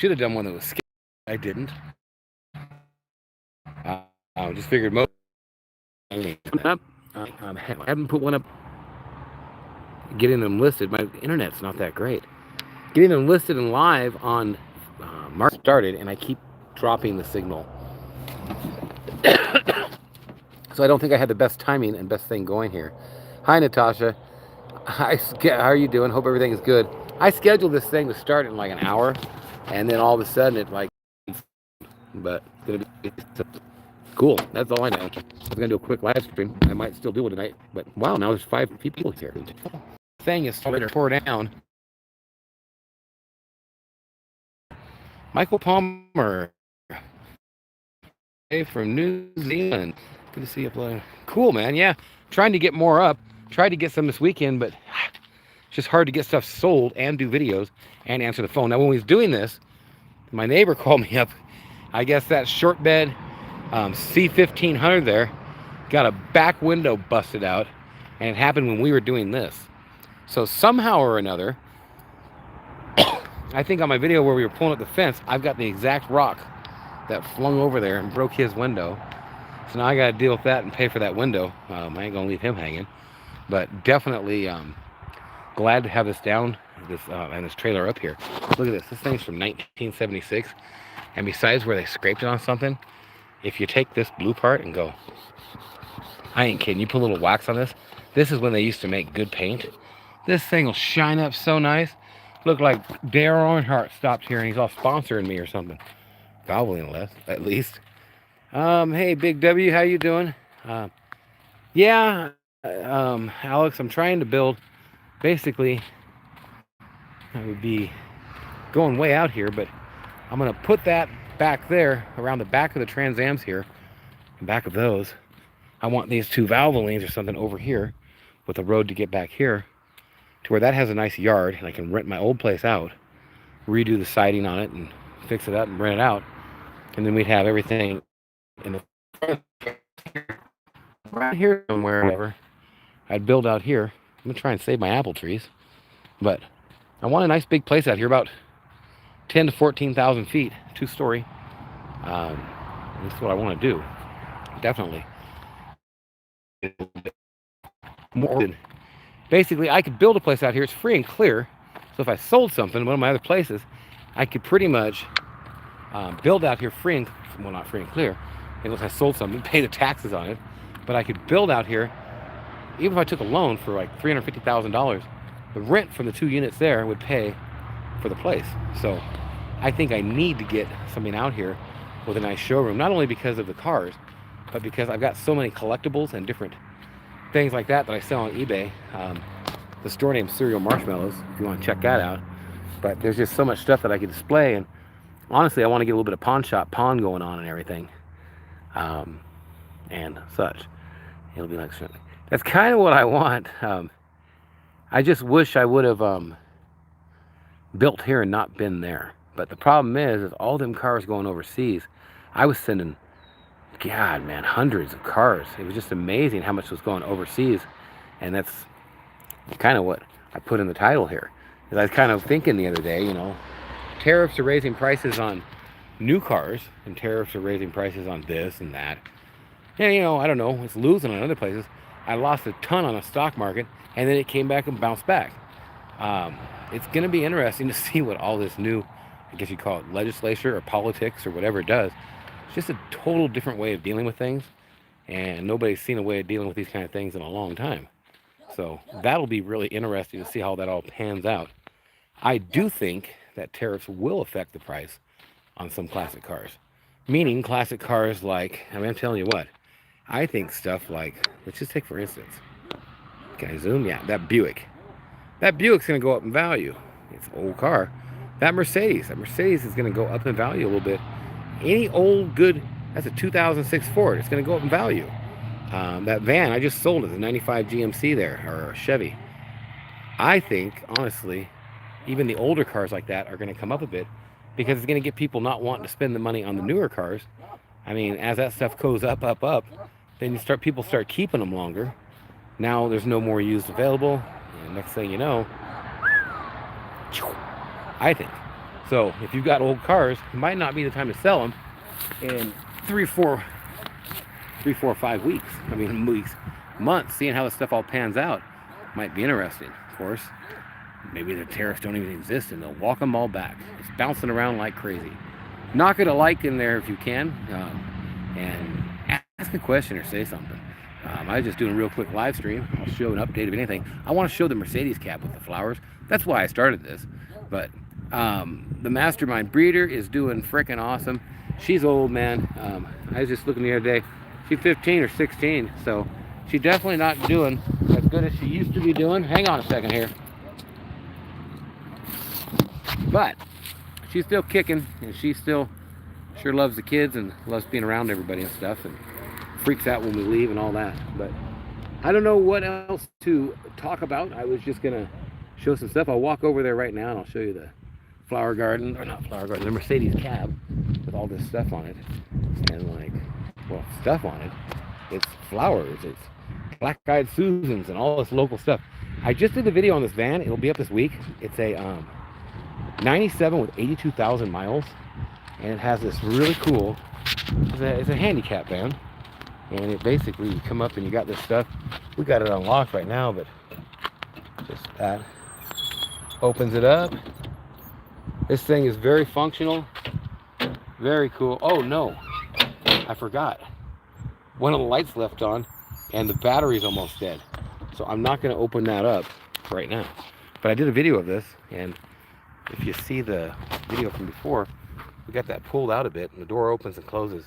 should have done one that was scary. I didn't. I just figured most up. I haven't put one up. Getting them listed. My internet's not that great. Getting them listed and live on March started, and I keep dropping the signal. So I don't think I had the best timing and best thing going here. Hi, Natasha. How are you doing? Hope everything is good. I scheduled this thing to start in like an hour, and then all of a sudden it like, but it's gonna be cool. That's all I know. I was gonna do a quick live stream. I might still do it tonight, but wow, now there's 5 people here. The thing is starting to pour down. Michael Palmer, hey, from New Zealand. Good to see you play. Cool, man. Yeah, trying to get more up. Tried to get some this weekend, but it's just hard to get stuff sold and do videos and answer the phone. Now, when we was doing this, my neighbor called me up. I guess that short bed C1500 there got a back window busted out, and it happened when we were doing this. So somehow or another, I think on my video where we were pulling up the fence, I've got the exact rock that flung over there and broke his window. So now I got to deal with that and pay for that window. I ain't going to leave him hanging. But definitely glad to have this down, and this trailer up here. Look at this. This thing's from 1976. And besides where they scraped it on something, if you take this blue part and go, I ain't kidding, you put a little wax on this. This is when they used to make good paint. This thing will shine up so nice. Look like Dare Earnhardt stopped here and he's all sponsoring me or something. Gobbling less, at least. Hey, Big W, how you doing? Yeah, Alex, I'm trying to build, basically, I would be going way out here, but I'm going to put that back there, around the back of the Trans Ams here, the back of those. I want these 2 valvolines or something over here, with a road to get back here, to where that has a nice yard, and I can rent my old place out, redo the siding on it, and fix it up and rent it out, and then we'd have everything in the front, right here somewhere, whatever. I'd build out here. I'm gonna try and save my apple trees, but I want a nice big place out here, about 10 to 14,000 feet, 2-story. That's what I want to do, definitely. More than, basically, I could build a place out here. It's free and clear. So if I sold something, one of my other places, I could pretty much build out here free and, well, not free and clear, unless I sold something, pay the taxes on it. But I could build out here, even if I took a loan for like $350,000, the rent from the 2 units there would pay for the place. So I think I need to get something out here with a nice showroom, not only because of the cars, but because I've got so many collectibles and different things like that I sell on eBay. The store named Cereal Marshmallows, if you want to check that out. But there's just so much stuff that I can display, and honestly, I want to get a little bit of pawn going on and everything, and such. It'll be like, that's kind of what I want. I just wish I would have built here and not been there. But the problem is all them cars going overseas. I was sending, God, man, hundreds of cars. It was just amazing how much was going overseas. And that's kind of what I put in the title here. Because I was kind of thinking the other day, you know, tariffs are raising prices on new cars, and tariffs are raising prices on this and that. And, you know, I don't know, it's losing on other places. I lost a ton on the stock market, and then it came back and bounced back. It's going to be interesting to see what all this new, I guess you call it legislature or politics or whatever it does. It's just a total different way of dealing with things, and nobody's seen a way of dealing with these kind of things in a long time. So that'll be really interesting to see how that all pans out. I do think that tariffs will affect the price on some classic cars. Meaning classic cars like, I mean, I'm telling you what, I think stuff like, let's just take for instance, can I zoom? Yeah, that Buick. That Buick's going to go up in value. It's an old car. That Mercedes is going to go up in value a little bit. Any old good, that's a 2006 Ford, it's going to go up in value. That van, I just sold it, the 95 GMC there, or Chevy. I think, honestly, even the older cars like that are going to come up a bit, because it's going to get people not wanting to spend the money on the newer cars. I mean, as that stuff goes up, then people start keeping them longer. Now there's no more used available, and next thing you know, I think. So if you've got old cars, it might not be the time to sell them in 3, 4, 5 weeks. I mean, weeks, months. Seeing how this stuff all pans out might be interesting. Of course, maybe the tariffs don't even exist and they'll walk them all back. It's bouncing around like crazy. Knock it a like in there if you can, and ask a question or say something. I was just doing a real quick live stream. I'll show an update of anything. I want to show the Mercedes cab with the flowers. That's why I started this. But the Mastermind breeder is doing freaking awesome. She's old, man. I was just looking the other day. She's 15 or 16, so she's definitely not doing as good as she used to be doing. Hang on a second here. But she's still kicking, and she still sure loves the kids and loves being around everybody and stuff, and freaks out when we leave and all that. But I don't know what else to talk about. I was just gonna show some stuff. I'll walk over there right now and I'll show you the flower garden, or not flower garden, the Mercedes cab with all this stuff on it. And like, well, stuff on it. It's flowers, it's black-eyed Susans and all this local stuff. I just did a video on this van. It'll be up this week. It's a 97 with 82,000 miles, and it has this really cool, it's a handicap van, and it basically, you come up and you got this stuff. We got it unlocked right now, but just that opens it up. This thing is very functional, very cool. Oh no, I forgot, one of the lights left on and the battery's almost dead, so I'm not going to open that up right now. But I did a video of this, and if you see the video from before, we got that pulled out a bit and the door opens and closes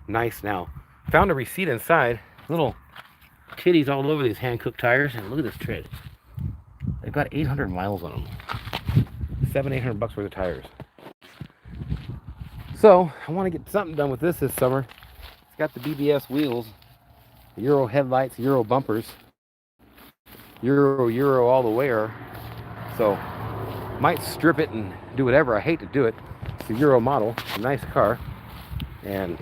nice now. Found a receipt inside, little kitties all over these hand-cooked tires, and look at this tread. They've got 800 miles on them. $700-800 worth of tires. So I want to get something done with this summer. It's got the BBS wheels, Euro headlights, Euro bumpers, Euro all the way. So might strip it and do whatever. I hate to do it. It's a Euro model, a nice car, and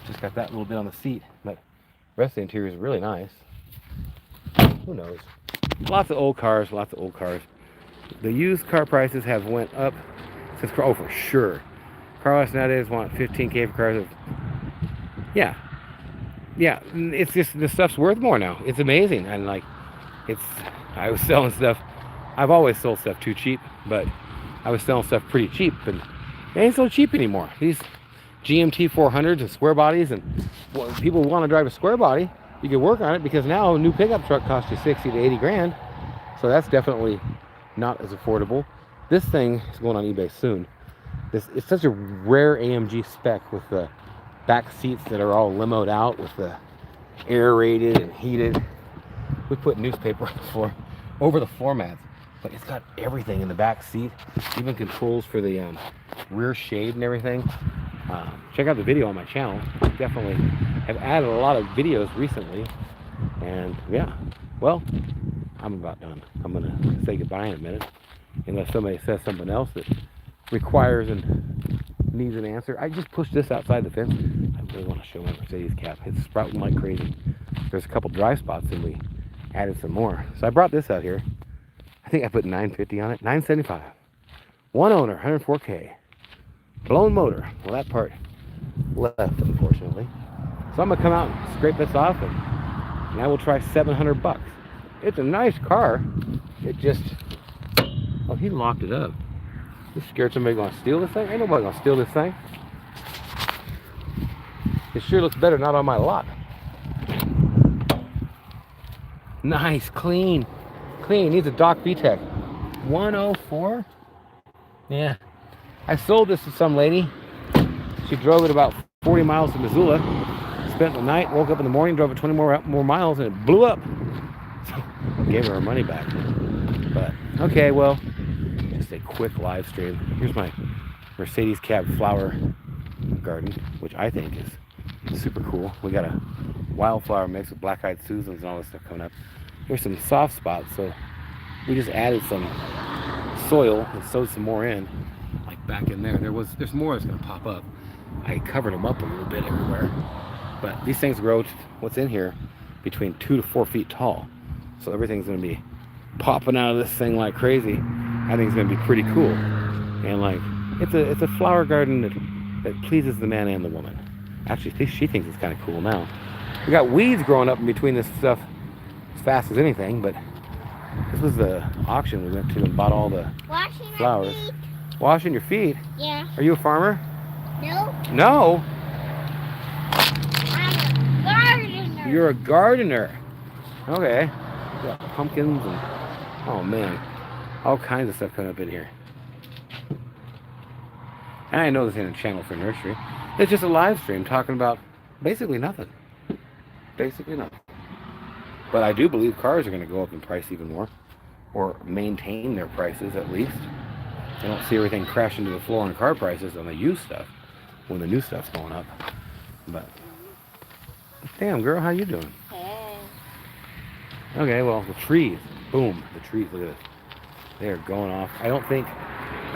just got that little bit on the seat, but the rest of the interior is really nice. Who knows? Lots of old cars, lots of old cars. The used car prices have went up since, oh, for sure. Car lots nowadays want $15K for cars of, yeah, it's just, the stuff's worth more now. It's amazing. And like, I was selling stuff, I've always sold stuff too cheap, but I was selling stuff pretty cheap, and they ain't so cheap anymore. These GMT 400s and square bodies, and well, people want to drive a square body, you can work on it, because now a new pickup truck costs you 60 to 80 grand. So that's definitely not as affordable. This thing is going on eBay soon. It's such a rare AMG spec with the back seats that are all limoed out with the aerated and heated. We put newspaper on the floor, over the floor mats, but it's got everything in the back seat, even controls for the rear shade and everything. Check out the video on my channel. Definitely have added a lot of videos recently, and yeah, well, I'm about done. I'm gonna say goodbye in a minute, unless somebody says something else that requires and needs an answer. I just pushed this outside the fence. I really want to show my Mercedes cab. It's sprouting like crazy. There's a couple dry spots, and we added some more. So I brought this out here. I think I put $950 on it. $975. One owner, 104K. Blown motor. Well, that part left, unfortunately. So I'm gonna come out and scrape this off, and I will try $700. It's a nice car. It just, oh, he locked it up. You scared somebody gonna steal this thing? Ain't nobody gonna steal this thing. It sure looks better not on my lot. Nice, clean. Clean. Needs a Doc VTEC. 104? Yeah. I sold this to some lady. She drove it about 40 miles to Missoula. Spent the night, woke up in the morning, drove it 20 more miles, and it blew up. So I gave her her money back. But okay, well, just a quick live stream. Here's my Mercedes cab flower garden, which I think is super cool. We got a wildflower mix with black-eyed Susans and all this stuff coming up. Here's some soft spots, so we just added some soil and sowed some more in, like back in there. There's more that's gonna pop up. I covered them up a little bit everywhere, but these things grow what's in here between 2 to 4 feet tall, so everything's gonna be popping out of this thing like crazy. I think it's going to be pretty cool. And like, it's a flower garden that pleases the man and the woman. Actually, she thinks it's kind of cool now. We got weeds growing up in between this stuff as fast as anything, but this was the auction we went to and bought all the flowers. Washing your feet? Yeah. Are you a farmer? No. No? I'm a gardener. You're a gardener. Okay. We got pumpkins and, oh man, all kinds of stuff coming up in here. And I know this ain't a channel for nursery. It's just a live stream talking about basically nothing. Basically nothing. But I do believe cars are going to go up in price even more. Or maintain their prices at least. I don't see everything crash into the floor on car prices on the used stuff when the new stuff's going up. But damn girl, how you doing? Hey. Okay, well the trees. Boom. The trees, look at this. They're going off. I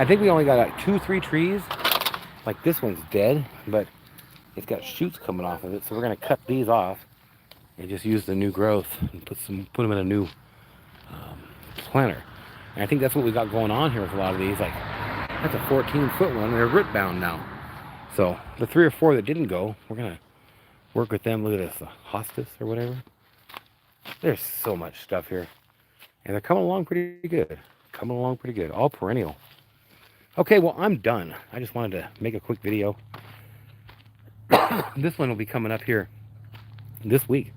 think we only got like 2-3 trees. Like this one's dead, but it's got shoots coming off of it, so we're gonna cut these off and just use the new growth and put them in a new planter. And I think that's what we got going on here with a lot of these. Like that's a 14-foot one. They're root bound now. So the 3 or 4 that didn't go, we're gonna work with them. Look at this, the hostas or whatever. There's so much stuff here, and they're coming along pretty good. Coming along pretty good. All perennial. Okay, well, I'm done. I just wanted to make a quick video. This one will be coming up here this week.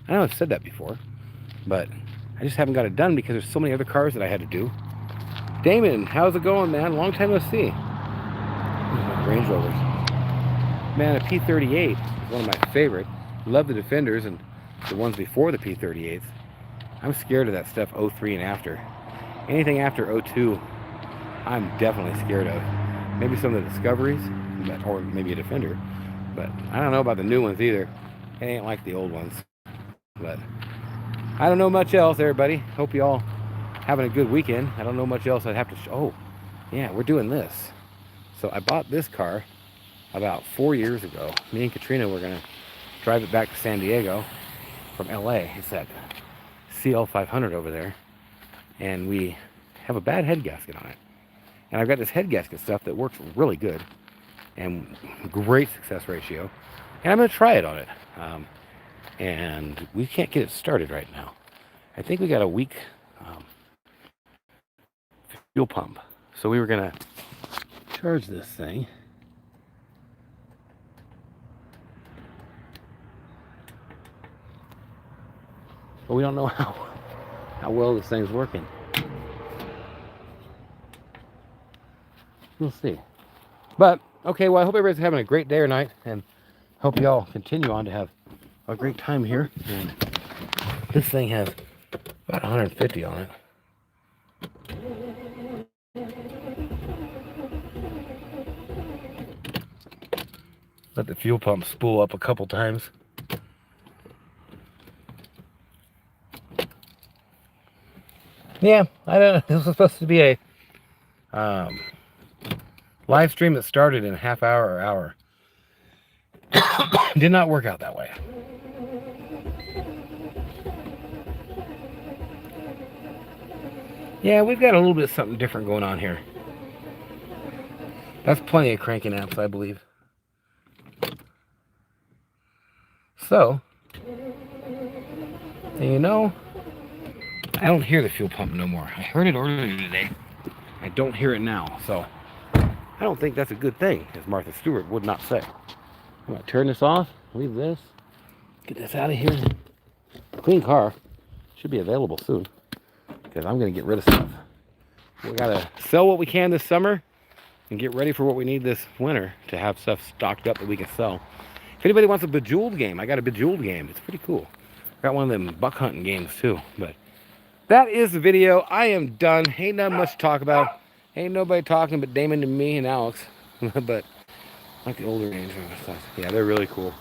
I know I've said that before, but I just haven't got it done because there's so many other cars that I had to do. Damon, how's it going, man? Long time no see. Range Rovers. Man, a P38 is one of my favorite. Love the Defenders and the ones before the P38s. I'm scared of that stuff 03 and after. Anything after 02, I'm definitely scared of. Maybe some of the Discoveries, or maybe a Defender. But I don't know about the new ones either. It ain't like the old ones. But I don't know much else, everybody. Hope you all having a good weekend. I don't know much else I'd have to show. Oh, yeah, we're doing this. So I bought this car about 4 years ago. Me and Katrina were going to drive it back to San Diego from LA. It's that CL500 over there. And we have a bad head gasket on it. And I've got this head gasket stuff that works really good. And great success ratio. And I'm going to try it on it. And we can't get it started right now. I think we got a weak fuel pump. So we were going to charge this thing. But we don't know how well this thing's working. We'll see. But, okay, well, I hope everybody's having a great day or night. And hope you all continue on to have a great time here. And this thing has about 150 on it. Let the fuel pump spool up a couple times. Yeah, I don't know. This was supposed to be a live stream that started in a half hour or hour. Did not work out that way. Yeah, we've got a little bit of something different going on here. That's plenty of cranking amps, I believe. So, you know, I don't hear the fuel pump no more. I heard it earlier today. I don't hear it now, so I don't think that's a good thing, as Martha Stewart would not say. I'm going to turn this off, leave this, get this out of here. Clean car. Should be available soon, because I'm going to get rid of stuff. We got to sell what we can this summer and get ready for what we need this winter to have stuff stocked up that we can sell. If anybody wants a Bejeweled game, I got a Bejeweled game. It's pretty cool. Got one of them buck hunting games too. But that is the video. I am done. Ain't not much to talk about. Ain't nobody talking but Damon and me and Alex. But I like the older Range Rover stuff. Yeah, they're really cool.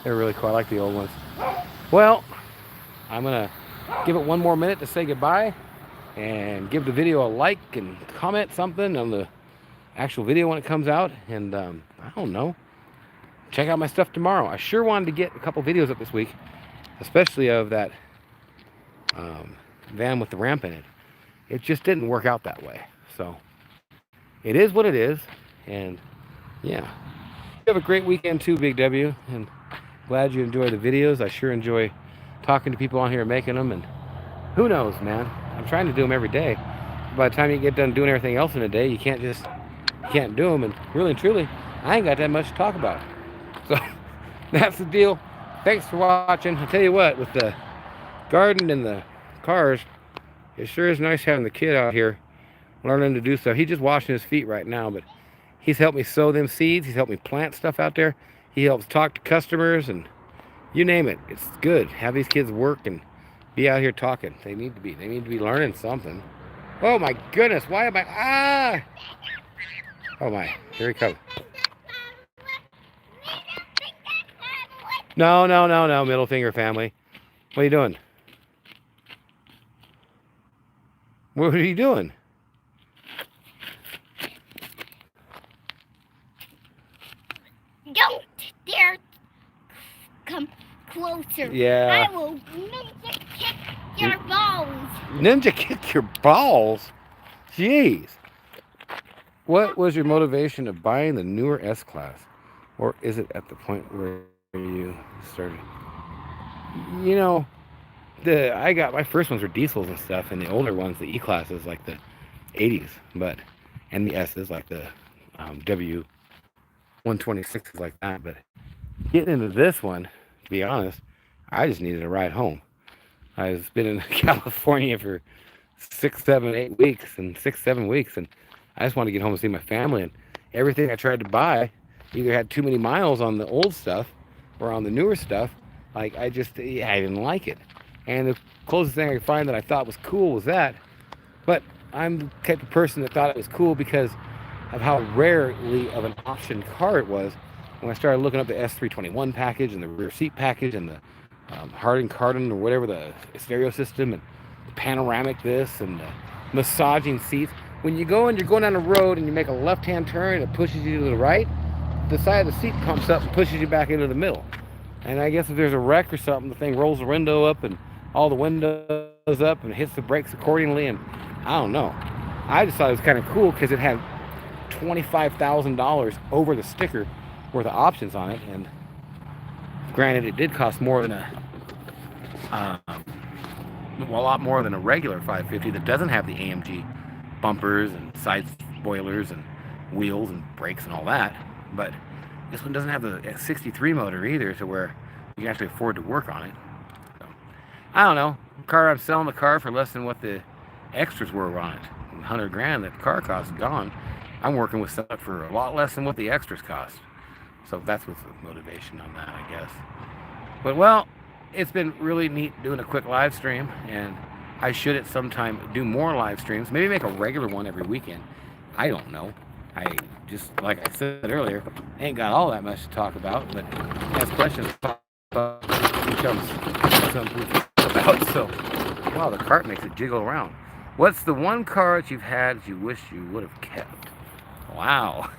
They're really cool. I like the old ones. Well, I'm going to give it one more minute to say goodbye and give the video a like and comment something on the actual video when it comes out. And I don't know. Check out my stuff tomorrow. I sure wanted to get a couple videos up this week, especially of that van with the ramp in it. It just didn't work out that way. So it is what it is. And yeah, you have a great weekend too, Big W. And glad you enjoy the videos. I sure enjoy talking to people on here and making them. And who knows, man? I'm trying to do them every day. By the time you get done doing everything else in a day, you can't do them. And really and truly, I ain't got that much to talk about. So that's the deal. Thanks for watching. I'll tell you what, with the garden and the cars, it sure is nice having the kid out here learning to do stuff. He's just washing his feet right now, but he's helped me sow them seeds. He's helped me plant stuff out there. He helps talk to customers and you name it. It's good. Have these kids work and be out here talking. They need to be learning something. Oh my goodness, why am I, oh my, here he comes. No, middle finger family. What are you doing? What are you doing? Don't dare come closer. Yeah. I will ninja kick your balls. Ninja kick your balls? Jeez. What was your motivation of buying the newer S-Class? Or is it at the point where you started? You know, I got my first ones were diesels and stuff, and the older ones, the E-Classes, like the 80s, and the S's, like the W126s, like that. But getting into this one, to be honest, I just needed a ride home. I've been in California for 6, 7, 8 weeks, and 6, 7 weeks, and I just wanted to get home and see my family. And everything I tried to buy either had too many miles on the old stuff or on the newer stuff. Like I didn't like it. And the closest thing I could find that I thought was cool was that. But I'm the type of person that thought it was cool because of how rarely of an option car it was. When I started looking up the S321 package and the rear seat package and the Harding Carden or whatever, the stereo system and the panoramic this and the massaging seats. When you go and you're going down the road and you make a left-hand turn and it pushes you to the right, the side of the seat pumps up and pushes you back into the middle. And I guess if there's a wreck or something, the thing rolls the window up and all the windows up and hits the brakes accordingly. And I don't know. I just thought it was kind of cool because it had $25,000 over the sticker worth of options on it. And granted, it did cost more than a lot more than a regular 550 that doesn't have the AMG bumpers and side spoilers and wheels and brakes and all that. But this one doesn't have the 63 motor either, to where you can actually afford to work on it. So, I don't know. I'm selling the car for less than what the extras were on it. 100 grand that the car cost is gone. I'm working with stuff for a lot less than what the extras cost. So that's what's the motivation on that, I guess. But well, it's been really neat doing a quick live stream, and I should at some time do more live streams. Maybe make a regular one every weekend. I don't know. I just, like I said earlier, ain't got all that much to talk about, but as questions pop up, becomes something to talk about. So, wow, the cart makes it jiggle around. What's the one car that you've had that you wish you would have kept? Wow.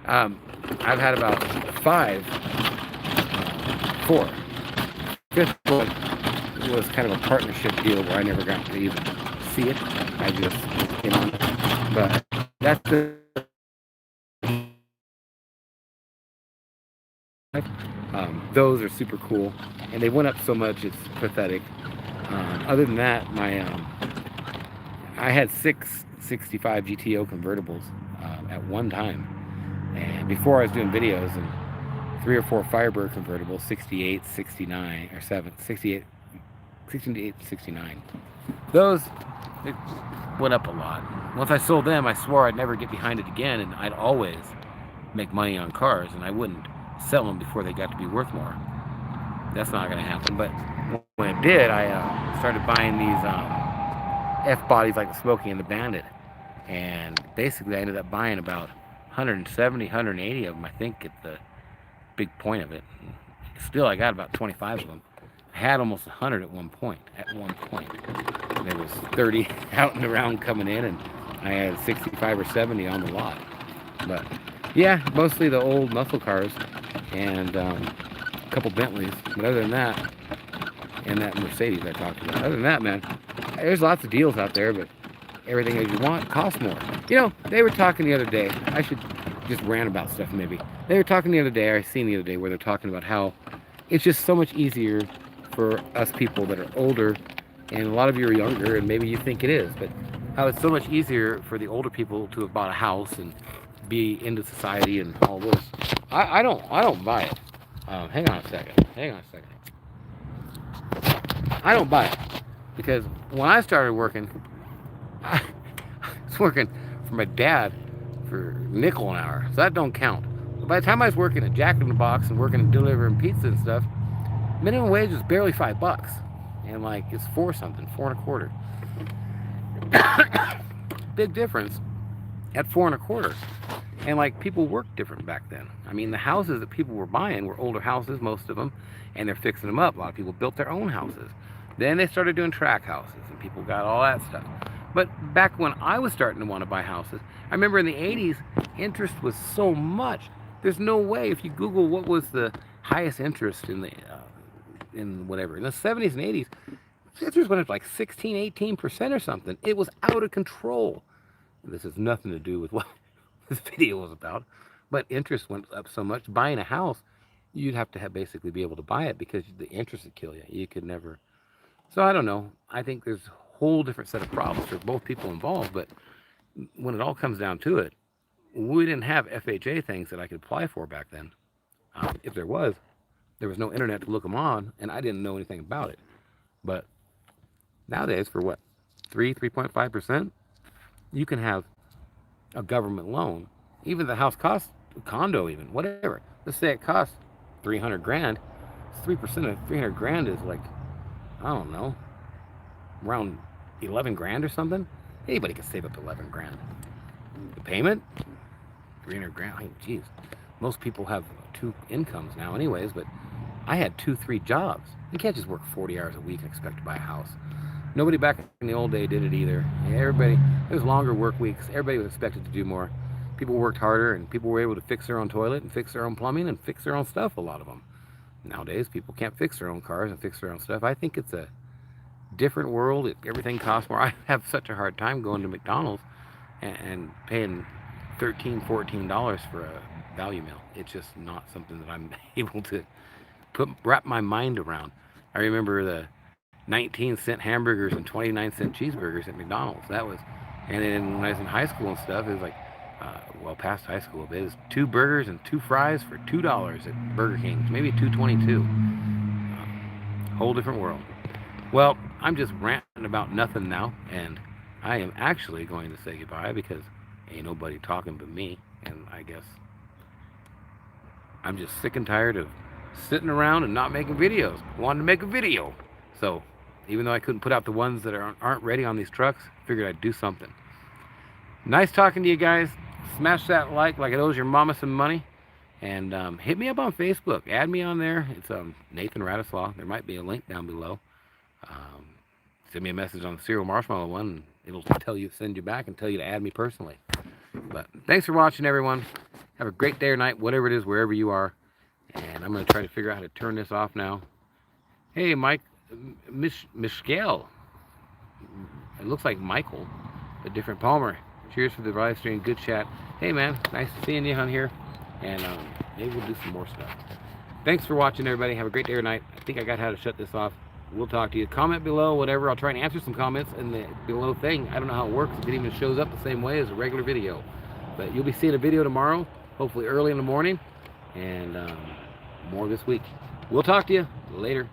I've had about 4. Fifth one was kind of a partnership deal where I never got to even see it. I just came on. But that's the those are super cool, and they went up so much it's pathetic. Other than that, I had 6 65 GTO convertibles at one time, and before I was doing videos, and 3 or 4 Firebird convertibles, 68, 69, or 68, 68, 69. Those, it went up a lot. Once I sold them, I swore I'd never get behind it again, and I'd always make money on cars, and I wouldn't sell them before they got to be worth more. That's not going to happen. But when it did, I started buying these F-bodies like the Smoky and the Bandit, and basically I ended up buying about 170, 180 of them, I think, at the big point of it. Still, I got about 25 of them. I had almost 100 at one point. There was 30 out and around coming in, and I had 65 or 70 on the lot. But yeah, mostly the old muscle cars and a couple Bentleys. But other than that, and that Mercedes I talked about. Other than that, man, there's lots of deals out there, but everything that you want costs more. You know, they were talking the other day. I should just rant about stuff maybe. They were talking the other day, or I seen the other day, where they're talking about how it's just so much easier for us people that are older, and a lot of you are younger, and maybe you think it is, but how it's so much easier for the older people to have bought a house and be into society and all this. I don't buy it. Hang on a second. I don't buy it because when I started working, I was working for my dad for nickel an hour, so that don't count. But by the time I was working at Jack in the Box and working and delivering pizza and stuff, minimum wage was barely $5, and like it's four something, four and a quarter. Big difference at four and a quarter. And like people worked different back then. I mean, the houses that people were buying were older houses, most of them, and they're fixing them up. A lot of people built their own houses. Then they started doing track houses, and people got all that stuff. But back when I was starting to want to buy houses, I remember in the 80s, interest was so much. There's no way, if you Google what was the highest interest in the in whatever, in the 70s and 80s, interest went up like 16, 18% or something. It was out of control. This has nothing to do with what this video was about, but interest went up so much. Buying a house, you'd have to basically be able to buy it because the interest would kill you. You could never. So I don't know. I think there's a whole different set of problems for both people involved, but when it all comes down to it, we didn't have FHA things that I could apply for back then. If there was no internet to look them on, and I didn't know anything about it. But nowadays, for what, 3.5%, you can have a government loan. Even the house costs, a condo even, whatever. Let's say it costs 300 grand. 3% of 300 grand is like, I don't know, around 11 grand or something. Anybody can save up 11 grand. The payment, 300 grand. I mean, geez, most people have two incomes now anyways, but I had 2-3 jobs. You can't just work 40 hours a week and expect to buy a house. Nobody back in the old day did it either. Everybody, it was longer work weeks. Everybody was expected to do more. People worked harder, and people were able to fix their own toilet and fix their own plumbing and fix their own stuff, a lot of them. Nowadays, people can't fix their own cars and fix their own stuff. I think it's a different world. Everything costs more. I have such a hard time going to McDonald's and paying $13, $14 for a value meal. It's just not something that I'm able to wrap my mind around. I remember the 19-cent hamburgers and 29-cent cheeseburgers at McDonald's. That was, and then when I was in high school and stuff, it was like, well, past high school, but it was 2 burgers and 2 fries for $2 at Burger King, maybe $2.22. Whole different world. Well, I'm just ranting about nothing now, and I am actually going to say goodbye because ain't nobody talking but me, and I guess I'm just sick and tired of sitting around and not making videos. I wanted to make a video, so even though I couldn't put out the ones that aren't ready on these trucks, I figured I'd do something. Nice talking to you guys. Smash that like it owes your mama some money. And hit me up on Facebook. Add me on there. It's Nathan Radislaw. There might be a link down below. Send me a message on the cereal marshmallow one. And it'll tell you, send you back and tell you to add me personally. But thanks for watching, everyone. Have a great day or night, whatever it is, wherever you are. And I'm going to try to figure out how to turn this off now. Hey, Mike. Michelle. It looks like Michael, a different Palmer. Cheers for the live stream. Good chat. Hey, man. Nice seeing you on here. And maybe we'll do some more stuff. Thanks for watching, everybody. Have a great day or night. I think I got how to shut this off. We'll talk to you. Comment below, whatever. I'll try and answer some comments in the below thing. I don't know how it works. It even shows up the same way as a regular video. But you'll be seeing a video tomorrow, hopefully early in the morning, and more this week. We'll talk to you later.